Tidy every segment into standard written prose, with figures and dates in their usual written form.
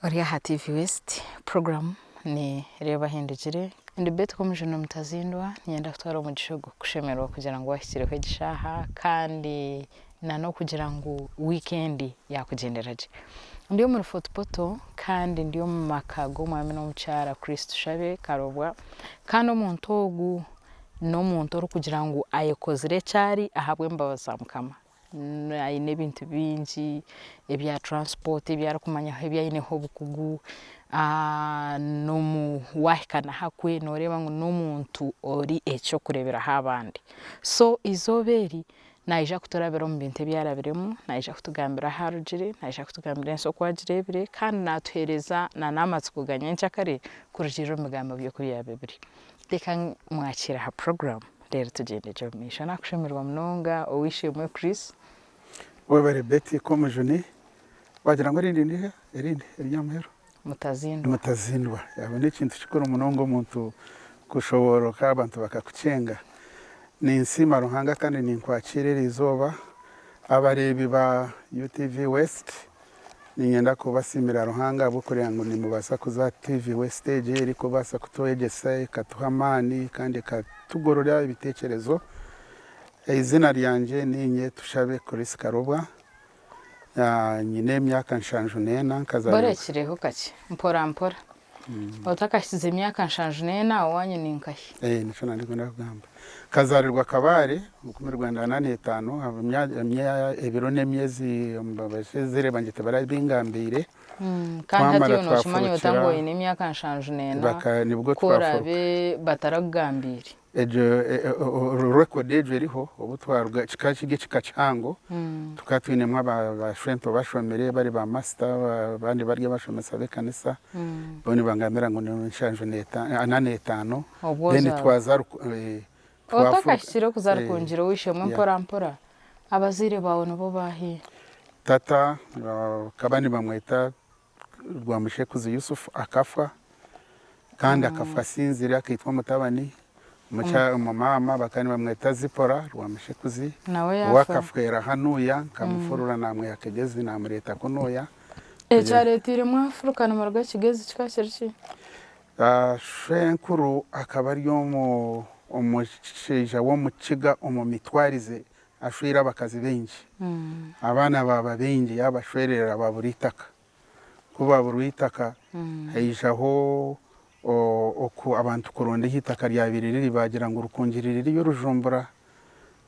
Oriaha TV West program ni reba hindukire ndi beto komujeno mutazindwa nyenda kutwara umugishogo kushemerwa kugira ngo washyireho gishaha kandi nano kugira ngo weekend yakugenderaje ndiyo muri fotopoto kandi ndiyo mu makago mwami no mucyara Kristo shabe karobwa kandi umuntu ogu no muntu uri kugira ngo ayekozere cyari ahabwe mbabaza mukama ayine ibintu bingi ebya transport ebya kumanya ebya ineho bukugu no mu wahikana hakwe noreba ngo no muntu ori echo kurebera habandi so izoberi naija kuturabira mu bintu byarabiremo naija kutugambira harugire naija kutugambira enso kwagirebire kandi natuhereza na namatsiko ganyencha kare kurujiro migambo byo kuri yabibiri teka mwakira ha program rero tugendeje misha nakushemerwa mnonga owishimwe Chris webare beti komujoni wagira ngo rindi eryamhero mutazindwa yabone ikintu kikora umunongo umuntu kushobora kabantu bakakucenga ni nsima ruhanga kandi ni nkwakirira izoba abarebi ba UTV West ni ngenda kubasimira ruhanga bukorera ngo ni mubasa kuza TV West eri kubasa kutoyegesa katuhamani kandi katugorora ibitekerezo izina ryanje ninye tushabe Chris Karobwa nyine myaka nshanju nena nkazana barekireho kake mpora utakashize myaka nshanju nena wanye ninkahi nico nandi genda kugamba kazarirwa kabare mu Rwanda 85 ebiro nemyezi mbabashe zireba ngite barabingambire kandi hati uno shimanyi utango ine myaka nshanju nena nibwo twaforabe bataragambire record ejeriho obutwarwa kikashige kikacango tukatwine mw'abashwento bashomere bari ba master bandi barye bashomesa bekanisa bone bangamira ngo nshanju neta 85 then twaza otakashire kuzarukungira wishemwe mpora abazire bawe nabo bahi tata kabani bamwita Rwamushekuzi Yusuf akafa kandi akafa sinzira akitwa Mutabani mama bakani bamwita Zipora Rwamushekuzi wakafwera hanuya kamufurura namwe yakegezi namureta kunoya echaretire mu Afrika no marga kigezi kikashiriki shenkuru akabari yo mu omusheja wo mu kiga omumitwarize ashwira bakazi benji abana baba benji yabashwerera baburitaka kuba buritaka hayijaho oku abantu kuronde hitaka rya biriri bagira ngo urukungirire yo rujumbura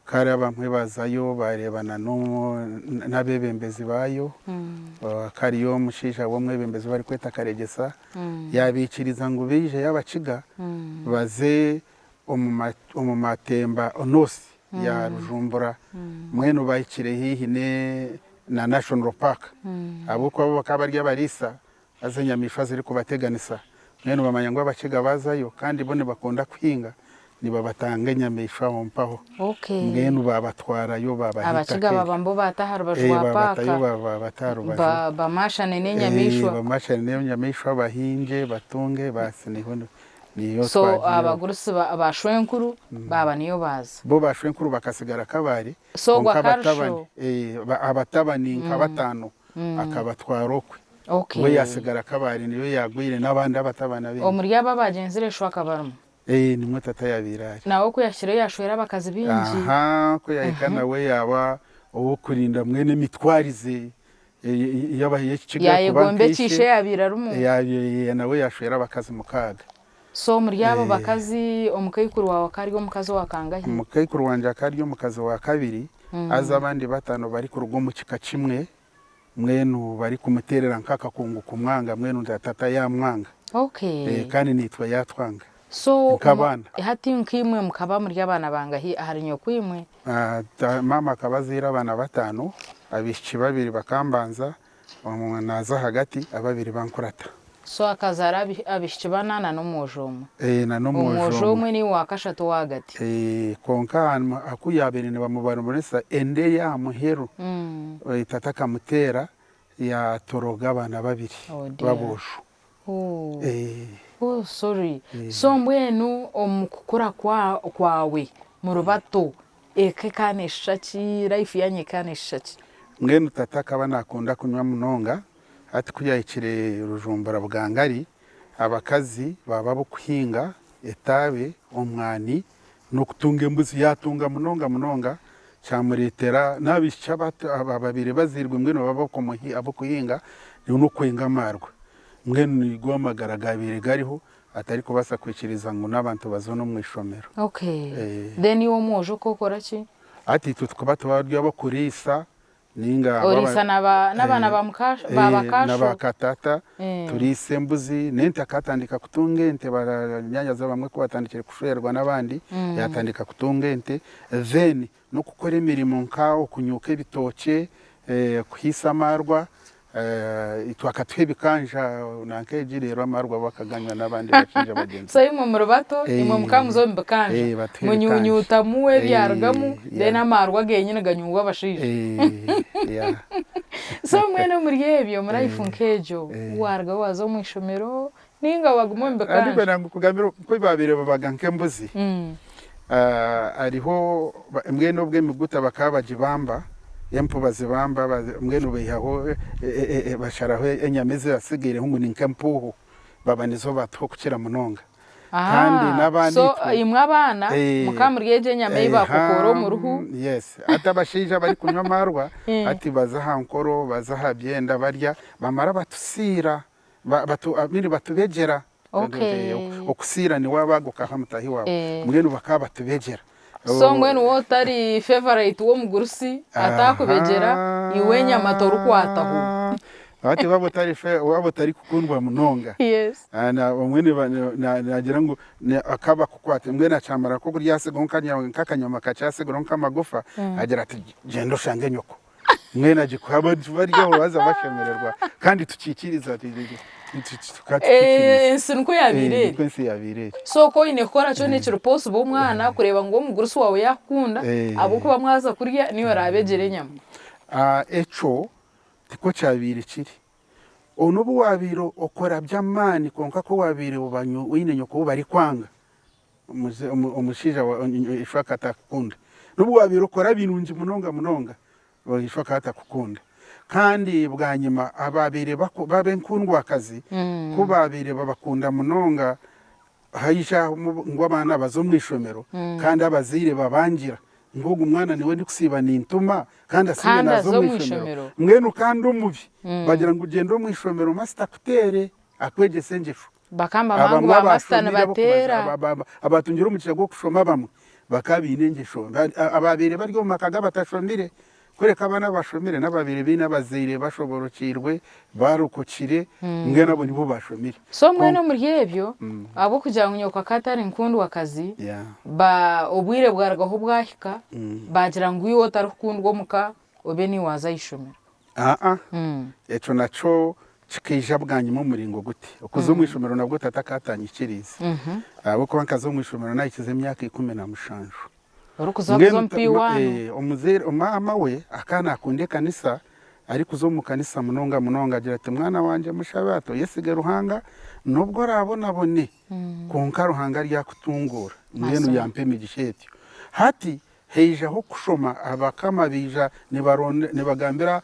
kare abamwe bazayo barebana no nabebembezi bayo kari yo mushisha wo mwebembezi bari kweta karegesa yabikiriza ngo bije yabaciga baze omumatemba onosi ya rujumbura mwene bayikire hihine na National Park abuko bakabarya barisa azanyamisha ziri kubateganisa mwene bamanya ngo abaciga bazayo kandi bone bakunda kwinga niba batanga nyamisha hompaho mwene babatwarayo babahita abaciga babambo bataharu bajwa paka bataru bamashane nenyamishwa bamashane nenyamishwa bahinge batunge basiniho so abagurusi abashwenkuru baba niyo baza bo bashwenkuru bakasigara kabari so gwakarusho abatabani nka batano akabatwarokwe we yasigara kabari niyo yagwire nabandi abatabana be omurya babagenzire shwa kabaramo nimwe tata yabirari nawo kuyashire yashwera bakazi bingi ko yahikana we yaba uwo kurinda mwene mitwarize yabaye kiga yayegombe kishe yabirarumu nawe yashwera bakazi mukaga so muryabo bakazi omukayikuru wawe kariyo mukazi wakangahe umukayikuru wanje kariyo mukazi wa kabiri azabandi batano bari ku rugo mu kika kimwe mwenu bari kumuterera nkaka kungu kumwanga mwenu ndatata ya mwanga kandi nitwa yatwanga so hati nkimwe mukaba muri abana bangahi ahari nyokwimwe mama kabazira abana batano abishiki babiri bakambanza naza hagati ababiri bankurata so akazara abishiki banana no mujomo na no mujomo ni wakashatu wagati konka akuyabere ne bamubara munesa ende ya muheru itataka mutera ya toroga abana babiri baboshu sorry so mbwenu omukukura kwawe mu rubato eke kanesha ki life yanye kanesha ki mwenu tataka banakunda kunywa munonga ati kuyayikire rujumbura bwangari abakazi baba bo kuhinga etabe omwani no kutunga embuzi yatunga munonga cyamuretera nabisha babiri bazirwa mbweno baba abo kuhinga no kwenga amarwa mbweno nigomagara gabire gariho atari kubasa kwikiriza ngo n'abantu bazona mu ishomero. Okay. Then yo mojo kokora ki? Ati tukuba tubaryo bakurisa ninga orisa n'abana bamukasha babakasho n'abakatata turise embuzi nente akatandika kutunga ente baranyanyaza bamwe ko batandikire kusherwa n'abandi yatandika kutunga ente then no gukora imirimo nkaho kunyuka ibitoke kuhisa amarwa twakatwe bikanja nankeje rero amarwa bakaganywa n'abandi bakinja bagenzi so imwe mu rubato imwe mukamuzo mbakanja munyunyuta muwe byargamu then amarwa genyine ganyuwa bashije so mwene muri yebyo murayifunkejo warga wazo mu ishomero ninga wagumwe mbakanja ariko nangu kugamiro ko babire babaganke mbuzi ariho mwene ubwe miguta bakabajibamba yempo bazibamba mwene ubeyaho basharaho enyameze asigire ngo ni nkampuho babanizo batho kukira munonga kandi nabandi so imwe abana mukamuriyeje nyame ibakokoro mu ruhu yes atabashija bari kunywa marwa ati bazaha nkoro bazaha byenda barya bamara batusira abiri batubegera okusira ni wabaguka hamutahi wabo mwene bakaba batubegera so mwene wotari favorite wo mugurusi atakubegera iwenya matoru kwataho ati wabo tari kukundwa munonga yes ana mwene nagira ngo akaba kukwata mwene acamara ko kurya se nkakanyama kacase gronka magufa agira ati gendo shange nyoko mwene agikwaba baryo baza bashemererwa kandi tukikiriza ati sinko yabirere so ko inekora cyo neciro possible umwana kureba ngo umugurusi wawe yakunda abo kuba mwaza kurya niyo rabegere nyama echo tiko cyabire kiri onubu wabiro okora byamani konka ko wabire ubanyu wine nyoko bari kwanga umushija ishaka atakunda nubu wabiro okora binunji munonga ishaka atakukunda kandi bwanyuma ababire babe nkundwa akazi ko babire babakunda munonga hayisha ngo abana bazo mwishomero kandi abazire babangira ngo umwana niwe ndi kusiba nintuma kandi asibe nazo mwishomero mwenu kandi umubi bagira ngo ugende mwishomero master kutere akweje sengesho bakamba mangu ba master batera abatungira umukiga go kushoma bamwe bakabinengesho ababire baryo makaga batashomire kureka abana bashomire n'ababiri binabazire bashoborokirwe barukukire mwe nabo nibo bashomire so mwene muri yebyo abo kugira ngo nyoka katari nkundwa akazi ba obwire bwaragaho bwahika bagira ngo iyo tarukundwa muka obe ni waza yishomera eco naco cikija bwanyuma muringo gute ukuzo mwishomero nabwo tatakatanyikiriza abo ko bankazo mwishomero nayikize imyaka 17 urukuzazo mpiwano omuzere mama we akana akunde kanisa ari kuzo mu kanisa munonga agira ati mwana wanje mushabato yesige ruhanga nubwo rabona bone konka ruhanga rya kutungura mwenu yampeme gishetyo hati heija ho kushoma abakama bija nibagambira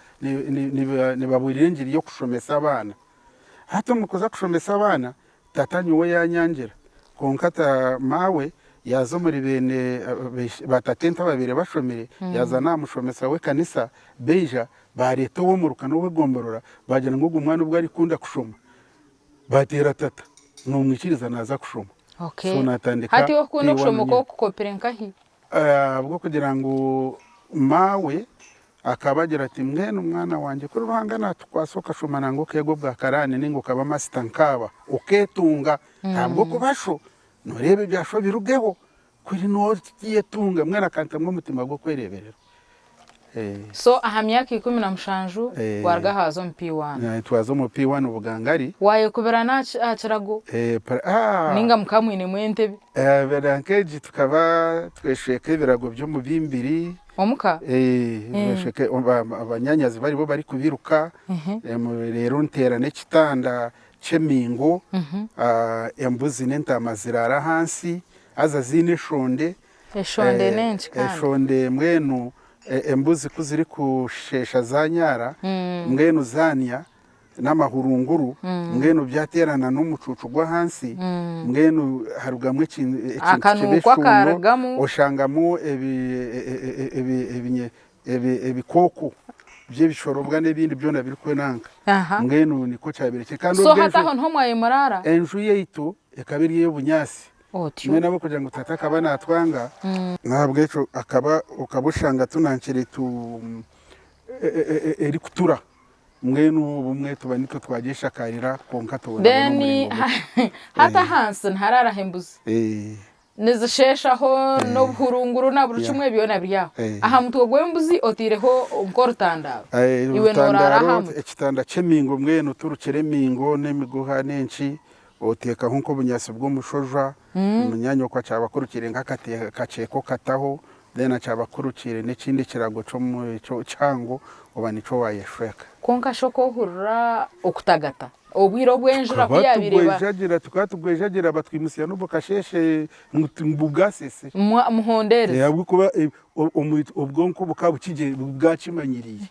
nibaburirengeri yo kushomesa abana hato mukoza kushomesa abana tatanyuwe yanyangira konka ta mawe yazo muri bene batatenta babire bashomere yaza namushomesa we kanisa beja bareto wo mu rukano we gomborora bagira ngo umwana ubwo ari kunda kushoma batera tata no mwikiriza naza kushoma so natandika hati wo kunda kushoma ko kukoperenka hi bwo kugira ngo mawe akabagira ati mwene umwana wanje kuri ruhanga natukwasoka shomana ngo kego bwa karane ningo kaba master nkaba uketunga ntabwo kubasho norebe byasho birugeho kuri no yetunga mwana kantamwe mutima gwo kwereberera so ahamyaka 17 warga hazo mpiwana twazo mu P1 ubugangari waye kuberana acirago ninga mukamwine mwentebe berankeji tukaba twesheke birago byo mu bimbiri omuka twesheke abanyanyazi bari bo bari kubiruka rero nterane kitanda chemingo embuzi n'entama zirara hansi aza zine shonde nenshi kandi shonde mwenu embuzi kuziri kushesha za nyara mwenu zania n'amahurunguru mbwenu byaterana n'umucucu gwa hansi mbwenu harugamwe ikintu kibeshuno oshangamo ebikoko by'ibishorobwa n'ibindi byo nabiri kwenanga mbwenu niko cyabereke kandi so hataho nto mwaye murara enju yeitu ekabiri y'obunyasi mwe nabo kugira ngo tataka bana twanga ntabwo eco akaba ukabushanga tunankire tu eri kutura mwenu bumwe tubaniko twagesha karira konka tubona then hata hansi ntarara hembuzi nizisheshaho no buhurunguru na burucumwe byona byaho aha mutwe gwembuzi otireho nkorutandaro iwe norara hamwe ekitanda cemingo mwenu turukere mingo n'emiguha nenshi oteka nko bunyasi bw'umushoja umunyanya kwa cyabakurukire nk'akateka kaceko kataho then cyabakurukire n'ikindi kirago cyo mu cyango oba nico wayeshweka konka shoko hurura okutagata obwiro bwenjura kuyabireba jagira tukatugwejagira batwimusiya no bukasheshe mbugasese muhondere yabwo kuba ubwonko bukabukije bwacimanyiriye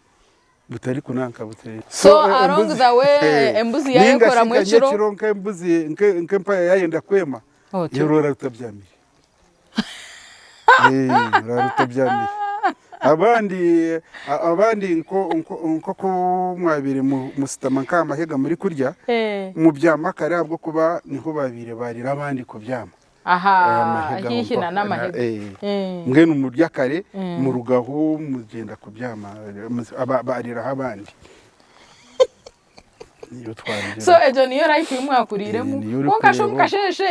butari kunanka butari so along the way embuzi yayekora mweciro nk'embuzi nk'empa yayenda kwema yorora rutabyamire rutabyamire abandi nko ko mwabire musitama nk'amahega muri kurya mu byamakare abwo kuba niho babire barira abandi kubyama aha hihina n'amahega mbwenu mu ryakare mu rugaho mugenda kubyama barira abandi so ejo niyo life imwakuriremo konkasho mukasheshe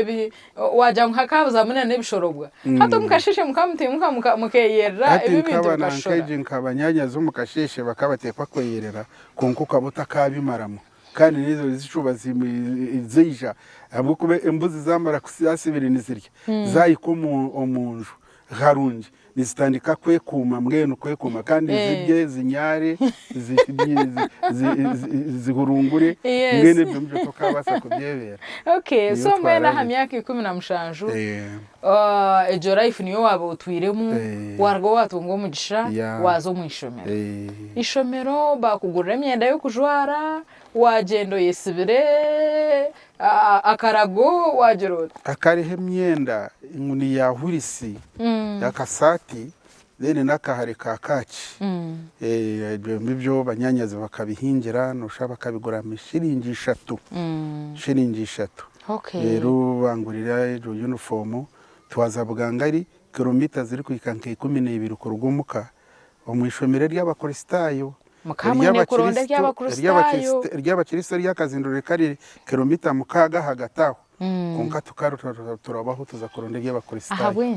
ebi waja nkakabuza munene bishorobwa hato mukasheshe mukamute mukeyerera ebi bintu bikashora nkabanyanya zo mukasheshe bakabatekwa kweyerera konko kabuta kabimaramo kandi nizo zicuba zija abwo kube embuzi zamara kusasibira nizirya zayiko omunju harungi nizitandika kwekuma mwenu kwekuma kandi zibye zinyare zihurungure mwene byo mubyo tukabasa kubyebera okay so mwena ha myaka 17 ejo life niyo wabo utwiremu wargo watungo mugisha wazo mwishomero ishomero bakugurira imyenda yo kujwara wagendo yesibire akarago wagero akarehe imyenda inkuni yahurisi yakasati then nakahare ka kaci byo banyanyaza bakabihingira no shaba kabigura mishiringi 3 okay rero bangurira ejo uniform twaza bugangari kilomita ziri kuikanke 12 ku rugumuka omwishomere ry'abakristayo ry'abakristo ryakazindurire kari kilomita mukaga hagataho konka turabaho tuza kuronde ry'abakristayo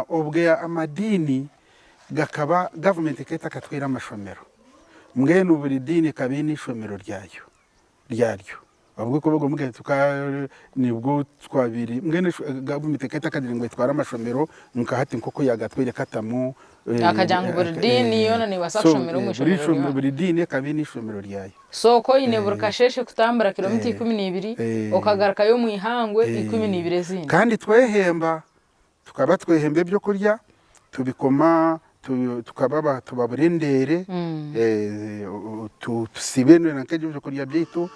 obwe amadini gakaba government keta katwira amashomero mwene buri dini kabini ishomero ryaryo abwo kuvuga muge nibwo twabiri mwene government keta kadiri ngo itwara amashomero nkahati nkoko yagatwire katamu akajanga buri dini yona ni wasashomero mushomero buri dini kabini ishomero ryayo soko ine burukasheshe kutambara kilomita 12 okagaruka yo mwihangwe 12 zindi kandi twehemba tukaba twehembe byo kurya tubikoma tukababa tubaburendere tusibenwe nakeje byo kurya byitu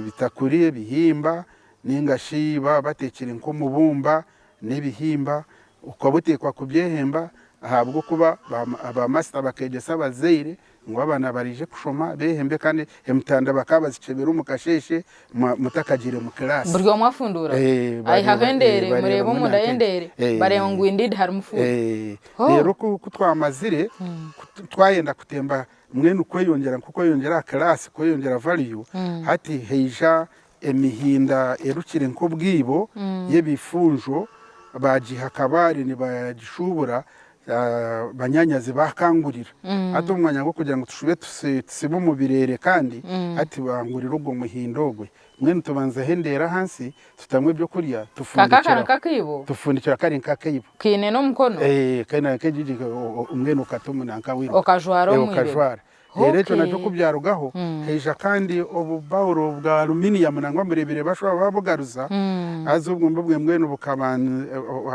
bitakuriye bihimba ningashiba batekere nko mubumba n'ibihimba ukabutekwa kubyehemba ahabwo kuba aba master bakegesa bazeire ngo abana barije kushoma behembe kandi emtanda bakabazicebera umukasheshe mutakagire mu class buryo mwafundura ai hagendere murebo mundayendere bare ngo indeed hari mufundo rero kutwamazire twayenda kutemba mwene ukweyongera kuko yongera class ko yongera value hati heija emihinda erukire nko bwibo yebifunjo bajiha kabari ni bagishubura banyanyazi bakangurira ati umwanya ngo kugira ngo tushube tusibe mu birere kandi ati bangurira ubwo muhindogwe mwene tubanza hendera hansi tutamwe byo kurya tufundikira kari nkakibo kine no mukono kana kejiji umwene ukatumu nanka wiro okajwara rero eco naco kubyarugaho heja kandi obubawuro bwa aluminium nangwa murebere bashobora baba bugaruza azi ubwo mbwe mwene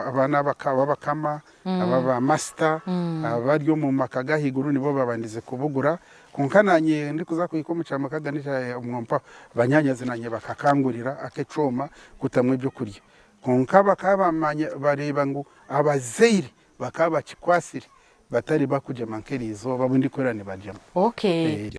abana bakama aba master abaryo mu makaga higuru nibo babandize kubugura kunkananye ndi kuza kuyikomuca makaganisha umwompa banyanyaze nanye bakakangurira akecoma kutamwe byo kurya kunkaba kabamanye bareba ngo abazeire bakaba kikwasire batari bakujya mankerizo babundi korane bajyamo okay